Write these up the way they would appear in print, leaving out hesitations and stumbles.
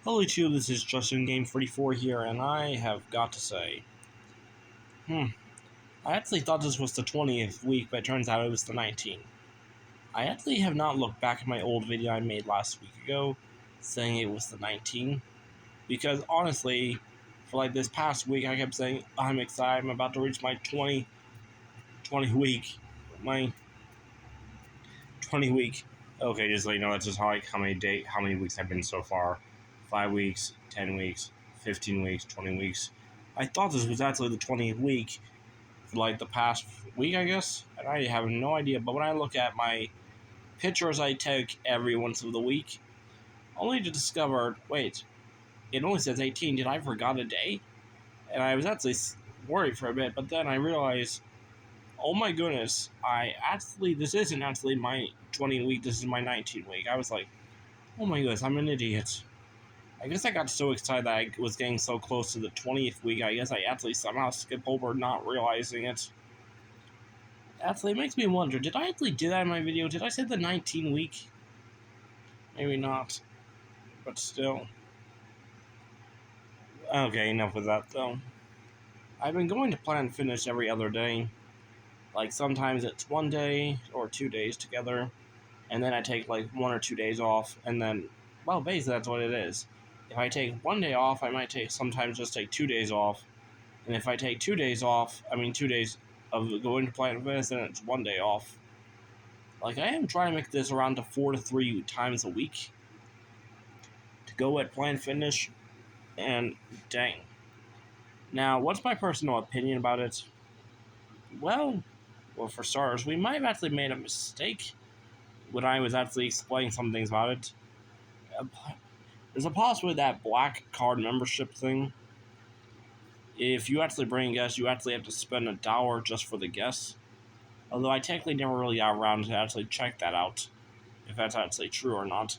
Hello YouTube, this is Justin Game 44 here, and I have got to say, I actually thought this was the 20th week, but it turns out it was the 19th. I actually have not looked back at my old video I made last week ago, saying it was the 19th, because honestly, for like this past week, I kept saying, I'm excited, I'm about to reach my 20 week, my 20 week. Okay, just so you know, that's just how many weeks I've been so far. 5 weeks, 10 weeks, 15 weeks, 20 weeks. I thought this was actually the 20th week for like the past week, I guess. And I have no idea. But when I look at my pictures I take every once of the week, only to discover, wait, it only says 18. Did I forgot a day? And I was actually worried for a bit, but then I realized, oh my goodness, this isn't actually my 20th week, this is my 19th week. I was like, oh my goodness, I'm an idiot. I guess I got so excited that I was getting so close to the 20th week, I guess I actually somehow skipped over not realizing it. Actually, it makes me wonder, did I actually do that in my video? Did I say the 19th week? Maybe not, but still. Okay, enough with that though. I've been going to Planet Fitness every other day. Like sometimes it's one day or 2 days together, and then I take like 1 or 2 days off, and then, well, basically that's what it is. If I take 1 day off, I might sometimes just take 2 days off, and if I take 2 days off, 2 days of going to Planet Fitness, then it's 1 day off. Like, I am trying to make this around to 4 to 3 times a week to go at Planet Fitness, and dang. Now, what's my personal opinion about it? Well, for starters, we might have actually made a mistake when I was actually explaining some things about it. There's a possibility that black card membership thing, if you actually bring guests, you actually have to spend $1 just for the guests. Although I technically never really got around to actually check that out, if that's actually true or not.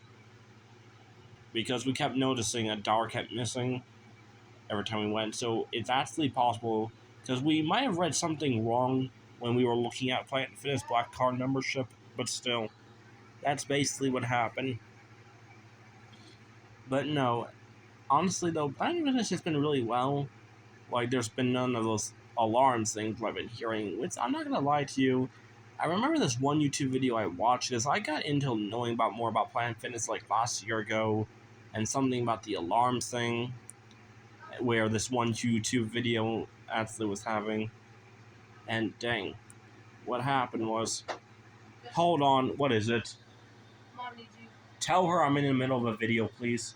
Because we kept noticing $1 kept missing every time we went, so it's actually possible, because we might have read something wrong when we were looking at Planet Fitness Black Card membership, but still, that's basically what happened. But no, honestly though, Planet Fitness has been really well. Like, there's been none of those alarms things I've been hearing, which I'm not gonna lie to you. I remember this one YouTube video I watched, because I got into knowing more about Planet Fitness like last year ago, and something about the alarms thing, where this one YouTube video actually was having. And dang, what happened was, hold on, what is it? Mom, did you tell her I'm in the middle of a video, please?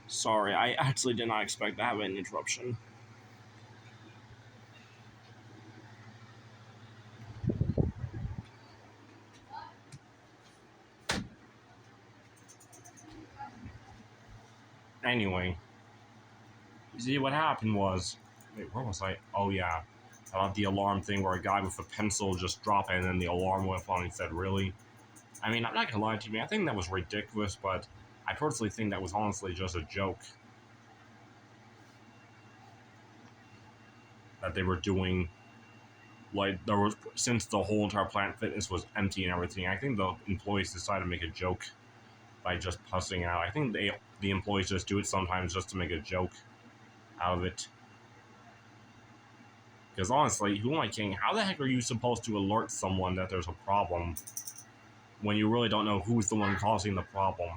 Sorry, I actually did not expect to have an interruption. Anyway, you see, what happened was, wait, where was I? Oh yeah, about the alarm thing where a guy with a pencil just dropped it and then the alarm went off and he said, really? I mean, I'm not gonna lie to you, I think that was ridiculous, but I personally think that was honestly just a joke that they were doing. Like, there was, since the whole entire Planet Fitness was empty and everything, I think the employees decided to make a joke by just pussing out. I think the employees just do it sometimes just to make a joke out of it. Because honestly, who am I kidding? How the heck are you supposed to alert someone that there's a problem when you really don't know who's the one causing the problem?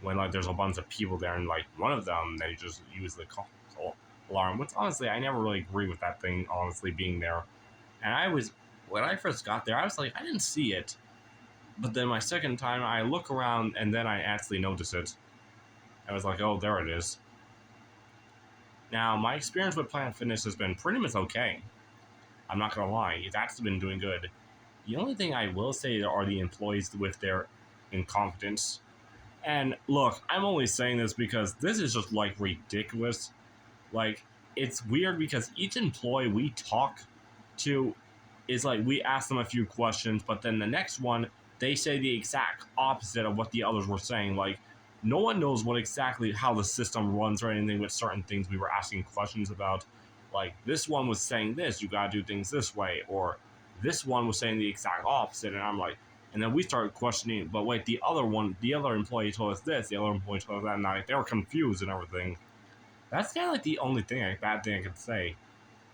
When, like, there's a bunch of people there and, like, one of them, they just use the alarm. Which, honestly, I never really agree with that thing, honestly, being there. And when I first got there, I was like, I didn't see it. But then my second time, I look around and then I actually notice it. I was like, oh, there it is. Now, my experience with Planet Fitness has been pretty much okay. I'm not gonna lie, it's actually been doing good. The only thing I will say are the employees with their incompetence. And look, I'm only saying this because this is just, like, ridiculous. Like, it's weird because each employee we talk to is like, we ask them a few questions, but then the next one, they say the exact opposite of what the others were saying. Like, no one knows what exactly how the system runs or anything with certain things we were asking questions about. Like, this one was saying this, you gotta do things this way, or this one was saying the exact opposite, and I'm like, And then we started questioning, but wait, the other employee told us this, the other employee told us that, and like, they were confused and everything. That's kind of like the only bad thing I could say.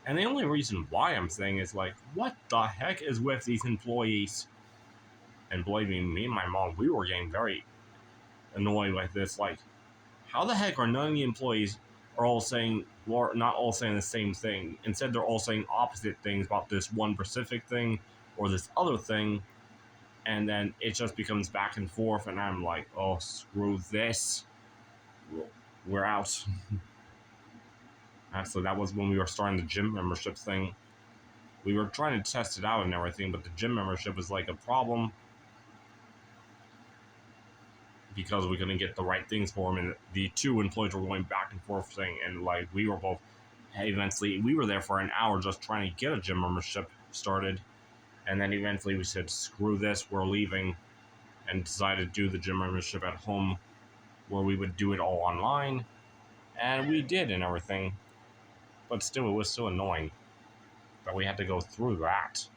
And the only reason why I'm saying is like, what the heck is with these employees? And believe me, me and my mom, we were getting very annoyed with this. Like, how the heck are none of the employees are all saying, or not all saying the same thing? Instead, they're all saying opposite things about this one specific thing or this other thing. And then it just becomes back and forth, and I'm like, oh, screw this. We're out. Actually, that was when we were starting the gym membership thing. We were trying to test it out and everything, but the gym membership was like a problem because we couldn't get the right things for him, and the two employees were going back and forth saying, and like we were both, hey, eventually we were there for an hour just trying to get a gym membership started, and then eventually we said, screw this, we're leaving, and decided to do the gym membership at home, where we would do it all online, and we did and everything, but still, it was still annoying that we had to go through that.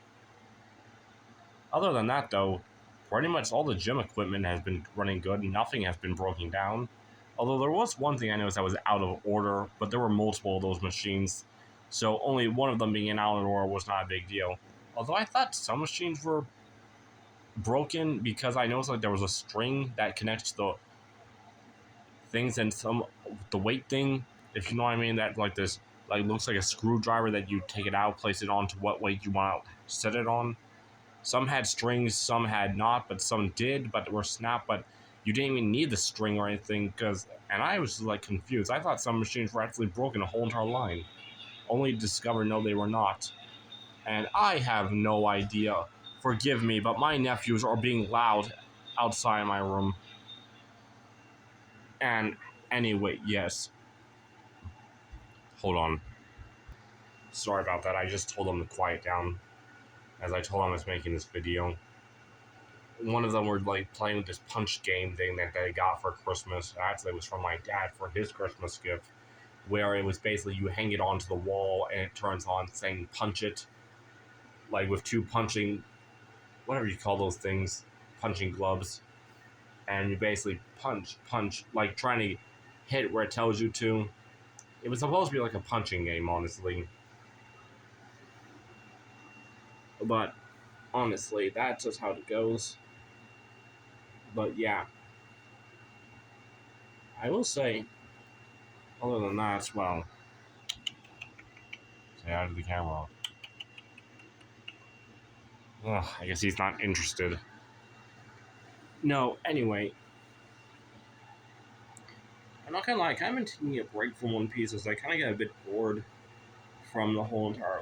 Other than that, though, pretty much all the gym equipment has been running good. Nothing has been broken down. Although there was one thing I noticed that was out of order, but there were multiple of those machines, so only one of them being out of order was not a big deal. Although I thought some machines were broken because I noticed like there was a string that connects the things and the weight thing, if you know what I mean, that like this like looks like a screwdriver that you take it out, place it onto what weight you want to set it on. Some had strings, some had not, but some did, but were snapped, but you didn't even need the string or anything, and I was like confused. I thought some machines were actually broken a whole entire line, only to discover no, they were not. And I have no idea. Forgive me, but my nephews are being loud outside my room. And anyway, yes. Hold on. Sorry about that, I just told them to quiet down, as I told them I was making this video. One of them were like playing with this punch game thing that they got for Christmas. Actually, it was from my dad for his Christmas gift, where it was basically you hang it onto the wall and it turns on saying punch it, like with two punching, whatever you call those things, punching gloves, and you basically punch, like trying to hit where it tells you to. It was supposed to be like a punching game, honestly. But honestly, that's just how it goes. But yeah, I will say, other than that, well, say out of the camera. Ugh, I guess he's not interested. No, anyway. I'm not gonna lie, I've kind of been taking a break from One Piece as I kind of get a bit bored from the whole entire.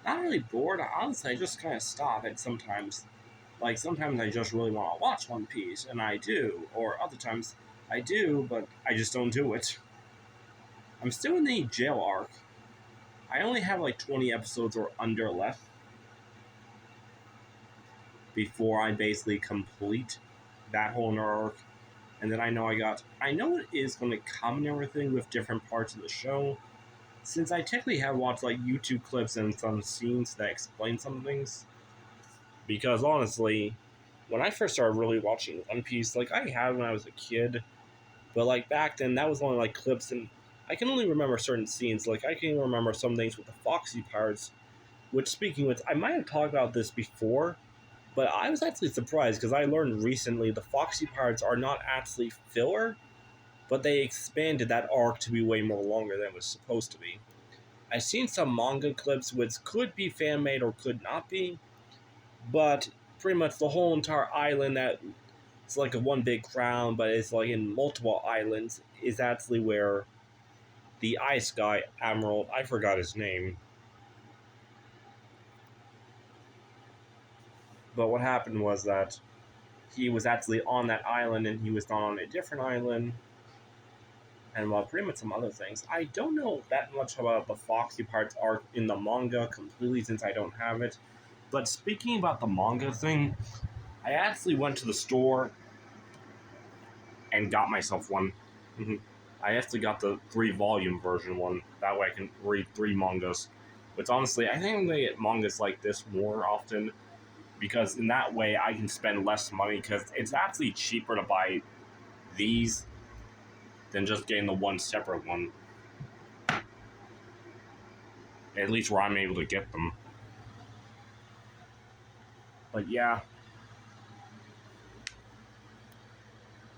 Not really bored, honestly, I just kind of stop it sometimes. Like, sometimes I just really want to watch One Piece, and I do. Or other times I do, but I just don't do it. I'm still in the jail arc. I only have like 20 episodes or under left before I basically complete that whole arc. And then I know it is going to come and everything with different parts of the show. Since I technically have watched like YouTube clips and some scenes that explain some things. Because honestly, when I first started really watching One Piece, like I had when I was a kid, but like back then that was only like clips, and I can only remember certain scenes. Like I can even remember some things with the Foxy Pirates, which speaking with, I might have talked about this before, but I was actually surprised because I learned recently the Foxy Pirates are not actually filler, but they expanded that arc to be way more longer than it was supposed to be. I've seen some manga clips which could be fan made or could not be, but pretty much the whole entire island that it's like a one big crown, but it's like in multiple islands, is actually where the ice guy, Admiral, I forgot his name. But what happened was that he was actually on that island and he was not on a different island. And well, pretty much some other things. I don't know that much about the Foxy Parts arc in the manga completely since I don't have it. But speaking about the manga thing, I actually went to the store and got myself one. I actually got the 3-volume version one. That way I can read 3 mangas. Which honestly, I think I'm going to get mangas like this more often. because in that way I can spend less money because it's actually cheaper to buy these than just getting the one separate one. At least where I'm able to get them. But yeah.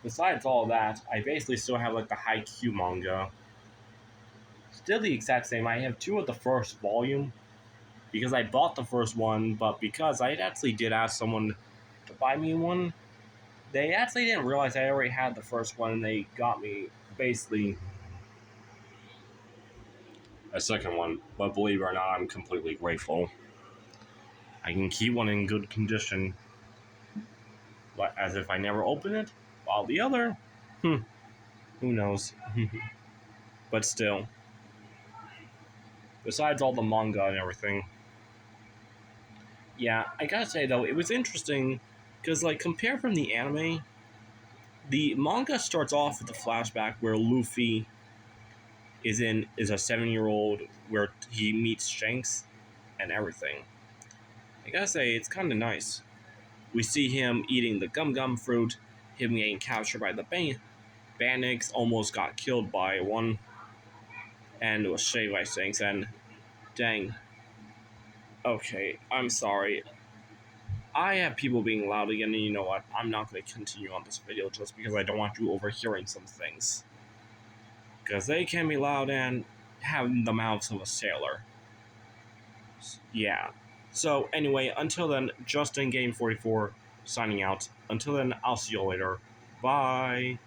Besides all that, I basically still have like the Haikyuu manga. Still the exact same. I have two of the first volume because I bought the first one, but because I actually did ask someone to buy me one, they actually didn't realize I already had the first one and they got me basically a second one. But believe it or not, I'm completely grateful. I can keep one in good condition, but as if I never opened it, while the other, who knows. But still, besides all the manga and everything, yeah, I gotta say though, it was interesting because, like, compared from the anime, the manga starts off with a flashback where Luffy is a 7-year-old where he meets Shanks and everything. I gotta say, it's kind of nice. We see him eating the gum gum fruit, him getting captured by the Banics, almost got killed by one, and was saved by Shanks. And dang, okay, I'm sorry. I have people being loud again, and you know what? I'm not going to continue on this video just because I don't want you overhearing some things. Because they can be loud and have the mouths of a sailor. Yeah. So, anyway, until then, Justin Game 44 signing out. Until then, I'll see you later. Bye.